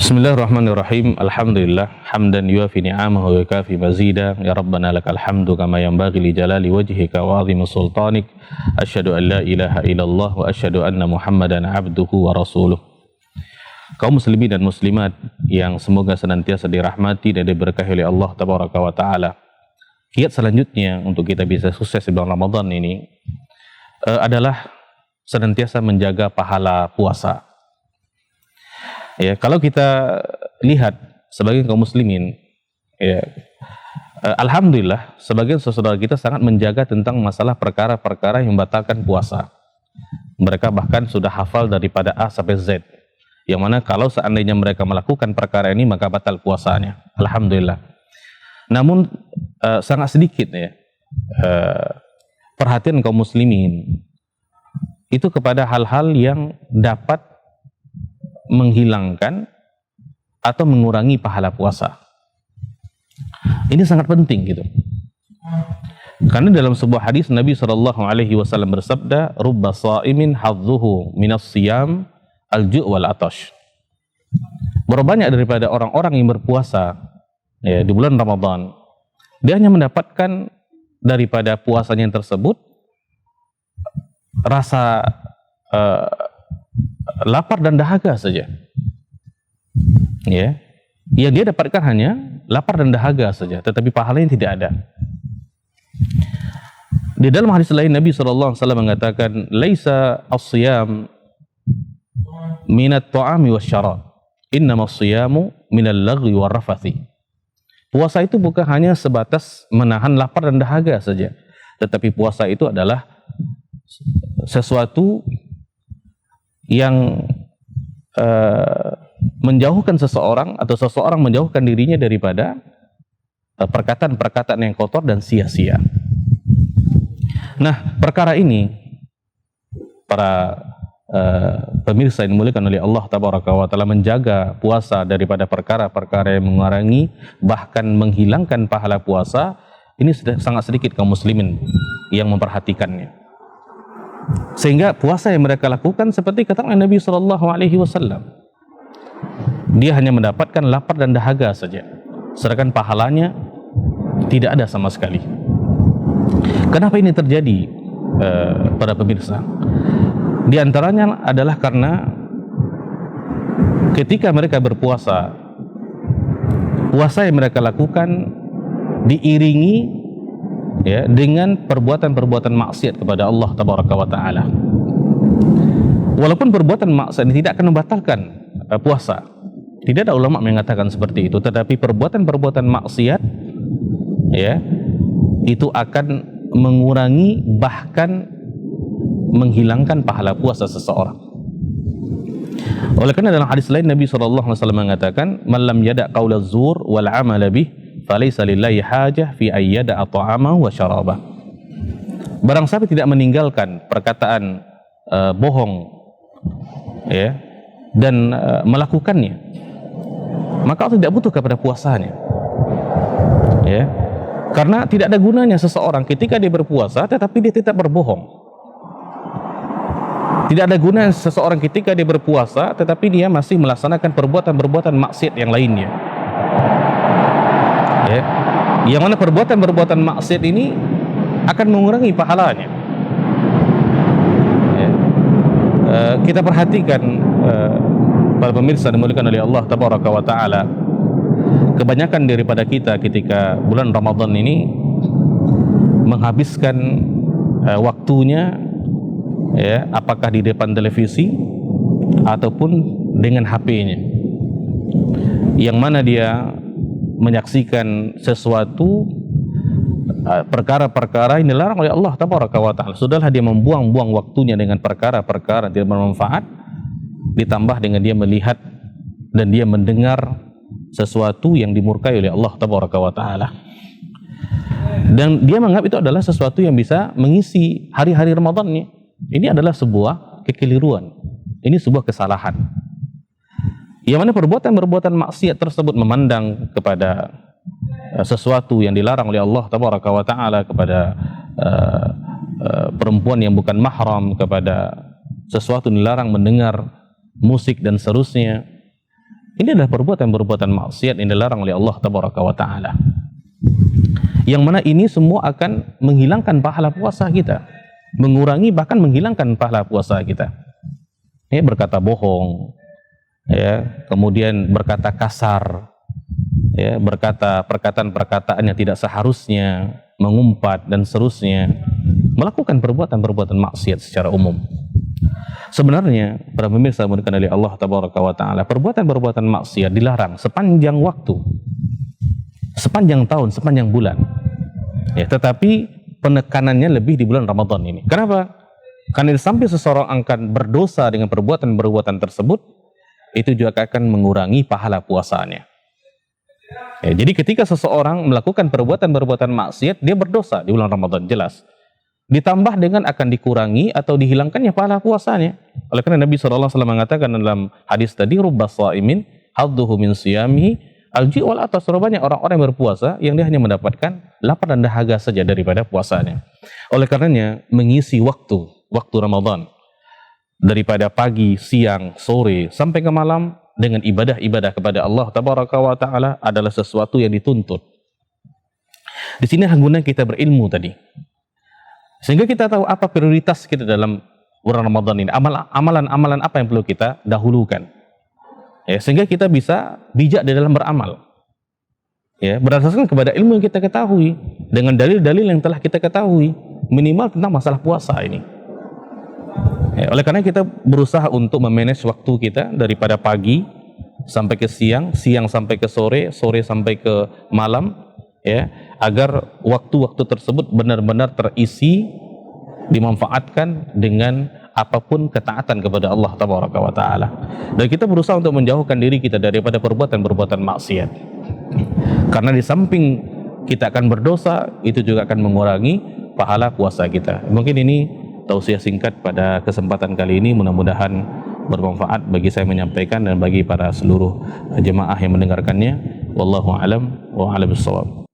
Bismillahirrahmanirrahim. Alhamdulillah hamdan yuafi ni'amahu wa yukafi mazida. Ya Rabbana lakal hamdu kama yanbaghi li jalali wajhika wa 'azimi sultanik. Asyhadu an la ilaha illallah wa asyhadu anna Muhammadan 'abduhu wa rasuluh. Kaum muslimin dan muslimat yang semoga senantiasa dirahmati dan diberkahi oleh Allah tabaraka wa taala. Kiat selanjutnya untuk kita bisa sukses di bulan Ramadan ini adalah senantiasa menjaga pahala puasa. Ya, kalau kita lihat sebagai kaum muslimin, ya, alhamdulillah sebagian saudara kita sangat menjaga tentang masalah perkara-perkara yang membatalkan puasa. Mereka bahkan sudah hafal daripada A sampai Z, yang mana kalau seandainya mereka melakukan perkara ini maka batal puasanya. Alhamdulillah. Namun sangat sedikit ya perhatian kaum muslimin itu kepada hal-hal yang dapat menghilangkan atau mengurangi pahala puasa. Ini sangat penting gitu. Karena dalam sebuah hadis Nabi SAW bersabda, "Rubba sha'imin hadzuhu minas siyam al-ju' wal atash." Berapa banyak daripada orang-orang yang berpuasa ya, di bulan Ramadan, dia hanya mendapatkan daripada puasanya yang tersebut rasa lapar dan dahaga saja. Ya. Yang dia dapatkan hanya lapar dan dahaga saja, tetapi pahalanya tidak ada. Di dalam hadis lain Nabi SAW mengatakan, "Laisa as-siyam minat ta'ami wasyarab, innama as-siyamu minal lagwi warrafathi." Puasa itu bukan hanya sebatas menahan lapar dan dahaga saja, tetapi puasa itu adalah sesuatu yang menjauhkan seseorang atau seseorang menjauhkan dirinya daripada perkataan-perkataan yang kotor dan sia-sia. Nah, perkara ini para pemirsa yang dimuliakan oleh Allah tabaraka wa taala, menjaga puasa daripada perkara-perkara yang mengurangi bahkan menghilangkan pahala puasa, ini sangat sedikit kaum muslimin yang memperhatikannya. Sehingga puasa yang mereka lakukan seperti kata Nabi SAW, dia hanya mendapatkan lapar dan dahaga saja, sedangkan pahalanya tidak ada sama sekali. Kenapa ini terjadi para pemirsa? Di antaranya adalah karena ketika mereka berpuasa, puasa yang mereka lakukan diiringi ya dengan perbuatan-perbuatan maksiat kepada Allah tabaraka wa taala. Walaupun perbuatan maksiat ini tidak akan membatalkan puasa, tidak ada ulama mengatakan seperti itu, tetapi perbuatan-perbuatan maksiat ya itu akan mengurangi bahkan menghilangkan pahala puasa seseorang. Oleh karena dalam hadis lain Nabi SAW mengatakan, "Man lam yada' qaula zur wal 'amala bih falaysa lillahi hajah fi ayyada'a ta'amahu wa syarabah." Barang siapa tidak meninggalkan perkataan bohong ya dan melakukannya, maka Allah tidak butuh kepada puasanya. Ya. Karena tidak ada gunanya seseorang ketika dia berpuasa tetapi dia tetap berbohong. Tidak ada gunanya seseorang ketika dia berpuasa tetapi dia masih melaksanakan perbuatan-perbuatan maksiat yang lainnya. Ya. Yang mana perbuatan-perbuatan maksiat ini akan mengurangi pahalanya. Ya. Kita perhatikan para pemirsa dimuliakan oleh Allah tabaraka wa taala, kebanyakan daripada kita ketika bulan Ramadan ini menghabiskan waktunya ya, apakah di depan televisi ataupun dengan HP-nya, yang mana dia menyaksikan sesuatu perkara-perkara yang dilarang oleh Allah tabaraka wa taala. Sudahlah dia membuang-buang waktunya dengan perkara-perkara yang tidak bermanfaat, ditambah dengan dia melihat dan dia mendengar sesuatu yang dimurkai oleh Allah tabaraka wa taala, dan dia menganggap itu adalah sesuatu yang bisa mengisi hari-hari Ramadannya. Ini adalah sebuah kekeliruan, ini sebuah kesalahan, yang mana perbuatan-perbuatan maksiat tersebut memandang kepada sesuatu yang dilarang oleh Allah tabaraka wa taala, kepada perempuan yang bukan mahram, kepada sesuatu yang dilarang, mendengar musik dan seterusnya, Ini adalah perbuatan-perbuatan maksiat yang dilarang oleh Allah Tabaraka wa Ta'ala. Yang mana ini semua akan menghilangkan pahala puasa kita, mengurangi bahkan menghilangkan pahala puasa kita. Ya, berkata bohong, ya, kemudian berkata kasar, ya, berkata perkataan-perkataan yang tidak seharusnya, mengumpat dan seterusnya, melakukan perbuatan-perbuatan maksiat secara umum. Sebenarnya para pemirsa dimuliakan oleh Allah Tabaraka wa Ta'ala, perbuatan-perbuatan maksiat dilarang sepanjang waktu, sepanjang tahun, sepanjang bulan. Ya, tetapi penekanannya lebih di bulan Ramadan ini. Kenapa? Karena sampai seseorang akan berdosa dengan perbuatan-perbuatan tersebut, itu juga akan mengurangi pahala puasanya. Ya, jadi ketika seseorang melakukan perbuatan-perbuatan maksiat, dia berdosa di bulan Ramadan, jelas. Ditambah dengan akan dikurangi atau dihilangkannya pahala puasanya. Oleh karena Nabi SAW mengatakan dalam hadis tadi, rubba sha'imin hadduhu min siyamihi alji wal atas, banyak orang-orang yang berpuasa yang dia hanya mendapatkan lapar dan dahaga saja daripada puasanya. Oleh karenanya mengisi waktu Ramadan daripada pagi, siang, sore sampai ke malam dengan ibadah-ibadah kepada Allah Tabaraka wa Ta'ala adalah sesuatu yang dituntut. Di sini gunanya kita berilmu tadi, sehingga kita tahu apa prioritas kita dalam bulan Ramadan ini, amalan-amalan apa yang perlu kita dahulukan, ya, sehingga kita bisa bijak di dalam beramal, ya, berdasarkan kepada ilmu yang kita ketahui dengan dalil-dalil yang telah kita ketahui minimal tentang masalah puasa ini. Ya, oleh karena kita berusaha untuk memanage waktu kita daripada pagi sampai ke siang, siang sampai ke sore, sore sampai ke malam, ya, agar waktu-waktu tersebut benar-benar terisi, dimanfaatkan dengan apapun ketaatan kepada Allah Tabaraka wa Ta'ala. Dan kita berusaha untuk menjauhkan diri kita daripada perbuatan-perbuatan maksiat. Karena di samping kita akan berdosa, itu juga akan mengurangi pahala puasa kita. Mungkin ini tausiah singkat pada kesempatan kali ini, mudah-mudahan bermanfaat bagi saya menyampaikan dan bagi para seluruh jemaah yang mendengarkannya. Wallahu a'lam wa a'lam bissawab.